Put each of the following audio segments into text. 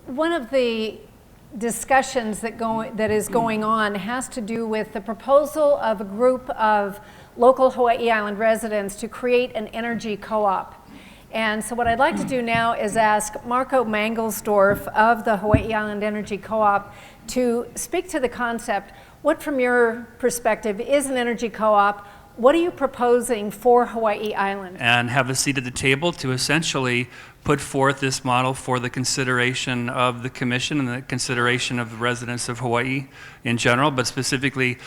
One of the discussions that is going on has to do with the proposal of a group of local Hawaii Island residents to create an energy co-op. And so what I'd like to do now is ask Marco Mangelsdorf of the Hawaii Island Energy Co-op to speak to the concept. What, from your perspective, is an energy co-op? What are you proposing for Hawaii Island? And have a seat at the table to essentially put forth this model for the consideration of the Commission and the consideration of the residents of Hawaii in general, but specifically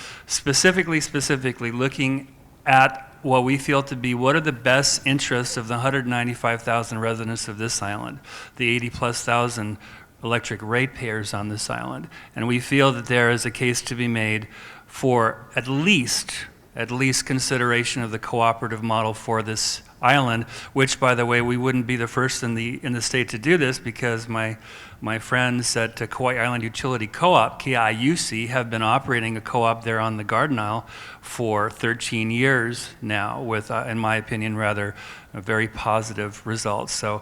looking at what we feel to be what are the best interests of the 195,000 residents of this island, the 80+ thousand electric ratepayers on this island. And we feel that there is a case to be made for at least consideration of the cooperative model for this island, which, by the way, we wouldn't be the first in the state to do this, because my friends at Kauai Island Utility Co-op, KIUC, have been operating a co-op there on the Garden Isle for 13 years now with, in my opinion, rather very positive results. So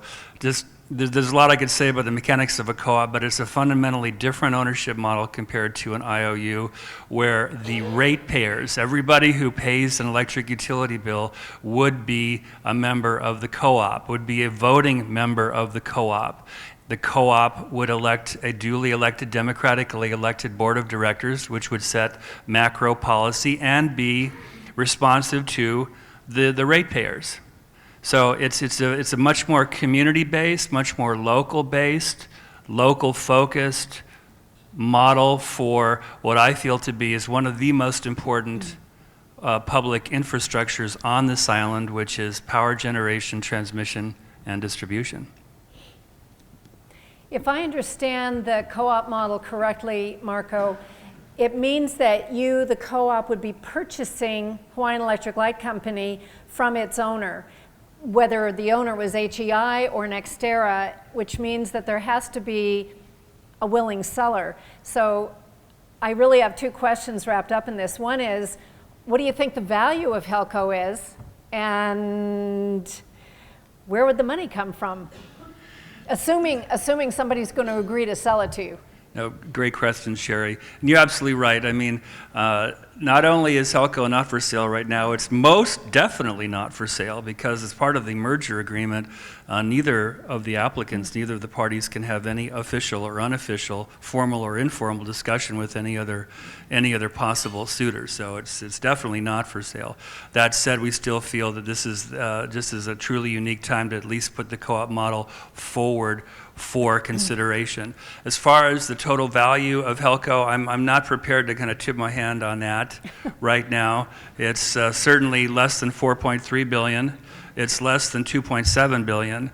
there's a lot I could say about the mechanics of a co-op, but it's a fundamentally different ownership model compared to an IOU, where the ratepayers, everybody who pays an electric utility bill, would be a member of the co-op, would be a voting member of the co-op. The co-op would elect a duly elected, democratically elected board of directors, which would set macro policy and be responsive to the ratepayers. So it's a much more community-based, much more local-based, local-focused model for what I feel to be is one of the most important public infrastructures on this island, which is power generation, transmission, and distribution. If I understand the co-op model correctly, Marco, it means that you, the co-op, would be purchasing Hawaiian Electric Light Company from its owner, whether the owner was HEI or NextEra, which means that there has to be a willing seller. So I really have two questions wrapped up in this. One is, what do you think the value of HELCO is? And where would the money come from? Assuming somebody's going to agree to sell it to you. No, great question, Sherry. And you're absolutely right. I mean, not only is HELCO not for sale right now, it's most definitely not for sale, because as part of the merger agreement, neither of the applicants, neither of the parties can have any official or unofficial, formal or informal discussion with any other possible suitor. So it's definitely not for sale. That said, we still feel that this is a truly unique time to at least put the co-op model forward for consideration. As far as the total value of HELCO, I'm not prepared to kind of tip my hand on that right now. It's certainly less than $4.3 billion. It's less than $2.7 billion.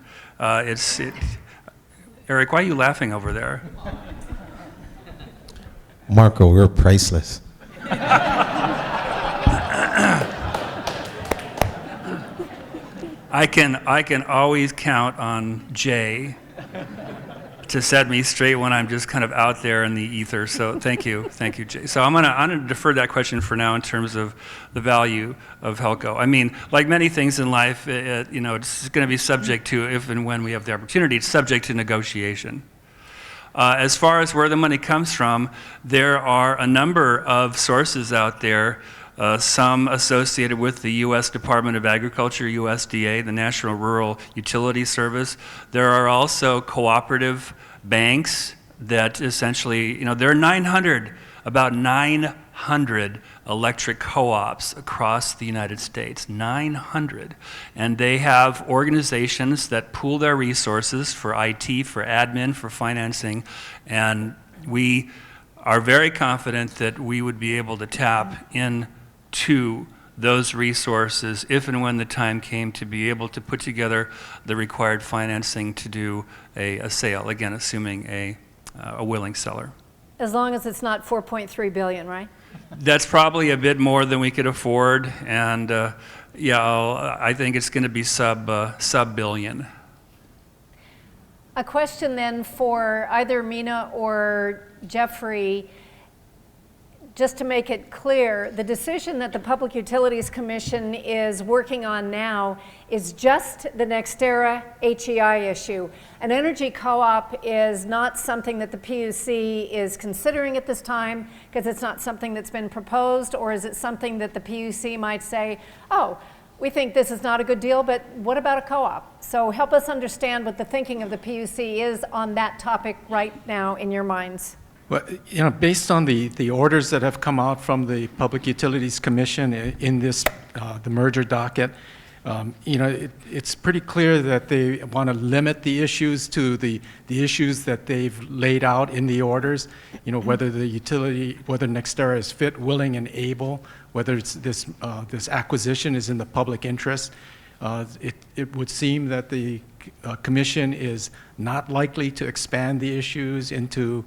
Eric, why are you laughing over there? Marco, we're priceless. I can always count on Jay to set me straight when I'm just kind of out there in the ether. So thank you, Jay. So I'm gonna defer that question for now in terms of the value of HELCO. I mean, like many things in life, it's going to be subject to, if and when we have the opportunity, it's subject to negotiation. As far as where the money comes from, there are a number of sources out there. Some associated with the U.S. Department of Agriculture, USDA, the National Rural Utility Service. There are also cooperative banks that essentially, there are about 900 electric co-ops across the United States, 900. And they have organizations that pool their resources for IT, for admin, for financing, and we are very confident that we would be able to tap into those resources if and when the time came to be able to put together the required financing to do a sale, again, assuming a willing seller. As long as it's not $4.3 billion, right? That's probably a bit more than we could afford, and I think it's going to be sub-billion. A question then for either Mina or Jeffrey. just to make it clear, the decision that the Public Utilities Commission is working on now is just the NextEra HEI issue. An energy co-op is not something that the PUC is considering at this time because it's not something that's been proposed, or is it something that the PUC might say, oh, we think this is not a good deal, but what about a co-op? So help us understand what the thinking of the PUC is on that topic right now in your minds. Well, you know, based on the orders that have come out from the Public Utilities Commission in this, the merger docket, you know, it's pretty clear that they want to limit the issues to the issues that they've laid out in the orders, you know, whether the utility, whether NextEra is fit, willing, and able, whether it's this acquisition is in the public interest. It would seem that the commission is not likely to expand the issues into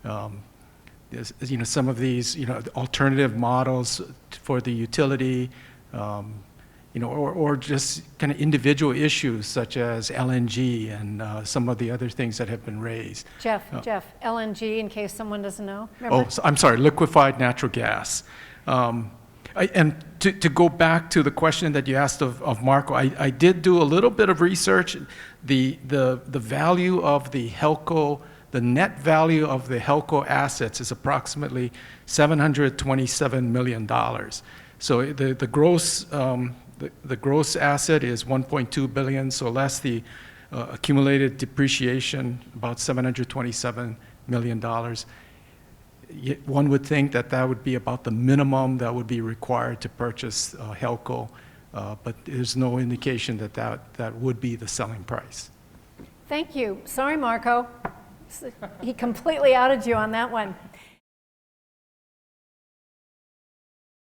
you know, some of these, you know, alternative models for the utility, you know, or just kind of individual issues such as LNG and some of the other things that have been raised. Jeff, LNG, in case someone doesn't know. Remember? Oh, so, I'm sorry, liquefied natural gas. And to go back to the question that you asked of Marco, I did do a little bit of research. The value of the HELCO, the net value of the HELCO assets is approximately $727 million. So the gross asset is $1.2 billion, so less the accumulated depreciation, about $727 million. One would think that that would be about the minimum that would be required to purchase HELCO, but there's no indication that that would be the selling price. Thank you. Sorry, Marco. He completely outed you on that one.